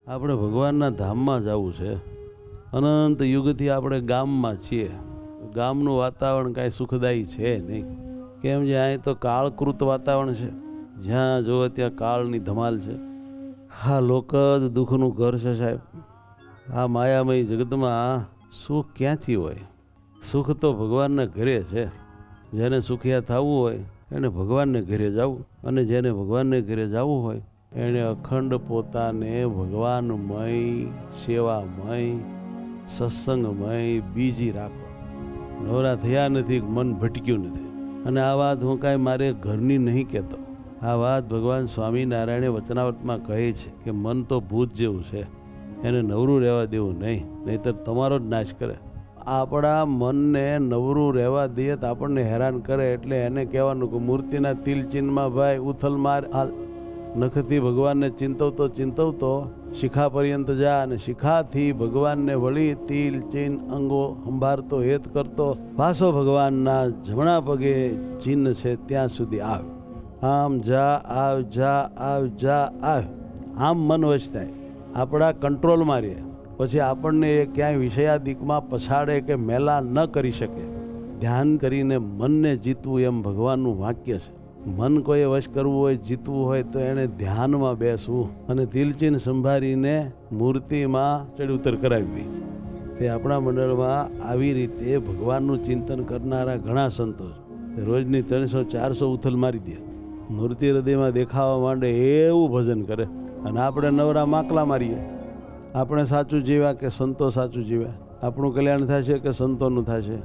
આપણે ભગવાનના ધામમાં જવું છે. અનંત યુગથી આપણે ગામમાં છીએ. ગામનું વાતાવરણ કાંઈ સુખદાયી છે નહીં. કેમ છે, અહીં તો કાળકૃત વાતાવરણ છે. જ્યાં જોવો ત્યાં કાળની ધમાલ છે. હા, લોક જ દુઃખનું ઘર છે સાહેબ. આ માયામય જગતમાં સુખ ક્યાંથી હોય? સુખ તો ભગવાનના ઘરે છે. જેને સુખિયા થવું હોય એને ભગવાનને ઘરે જવું, અને જેને ભગવાનને ઘરે જવું હોય એણે અખંડ પોતાને ભગવાનમય, સેવામય, સત્સંગમય બીજી રાખો. નવરા થયા નથી, મન ભટક્યું નથી. અને આ વાત હું કાંઈ મારે ઘરની નહીં કહેતો. આ વાત ભગવાન સ્વામિનારાયણે વચનાવૃતમાં કહે છે કે મન તો ભૂત જેવું છે, એને નવરું રહેવા દેવું નહીં, નહીંતર તમારો જ નાશ કરે. આપણા મનને નવરું રહેવા દઈએ તો આપણને હેરાન કરે. એટલે એને કહેવાનું કે મૂર્તિના તિલ ચિહ્નમાં ભાઈ ઉથલ માર. નખથી ભગવાનને ચિંતવતો શિખા પર્યંત જા, અને શિખાથી ભગવાનને વળી તિલ ચિહ્ન અંગો સંભાળતો હેત કરતો પાછો ભગવાનના જમણા પગે ચિહ્ન છે ત્યાં સુધી આવ. આમ જા આવ, જા આવ, જા આવ. આમ મન વશ થાય, આપણા કંટ્રોલમાં રહે. પછી આપણને એ ક્યાંય વિષયાદિકમાં પછાડે કે મેલા ન કરી શકે. ધ્યાન કરીને મનને જીતવું એમ ભગવાનનું વાક્ય છે. મન કોઈએ વશ કરવું હોય, જીતવું હોય તો એને ધ્યાનમાં બેસવું અને તિલચિહ્ન સંભાળીને મૂર્તિમાં ચડ ઉતર કરાવવી. તે આપણા મંડળમાં આવી રીતે ભગવાનનું ચિંતન કરનારા ઘણા સંતો છે. રોજની 300-400 ઉથલ મારી દે, મૂર્તિ હૃદયમાં દેખાવા માંડે એવું ભજન કરે. અને આપણે નવરા માકલા મારીએ. આપણે સાચું જીવ્યા કે સંતો સાચું જીવ્યા? આપણું કલ્યાણ થશે કે સંતોનું થશે?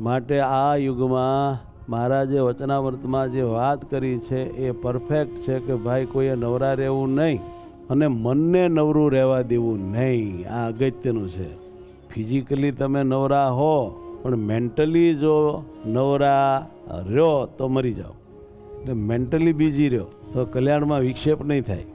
માટે આ યુગમાં મહારાજે વચનામૃતમાં જે વાત કરી છે એ પરફેક્ટ છે કે ભાઈ કોઈએ નવરા રહેવું નહીં અને મનને નવરું રહેવા દેવું નહીં. આ અગત્યનું છે. ફિઝિકલી તમે નવરા હો પણ મેન્ટલી જો નવરા રહ્યો તો મરી જાઓ. એટલે મેન્ટલી બીજી રહ્યો તો કલ્યાણમાં વિક્ષેપ નહીં થાય.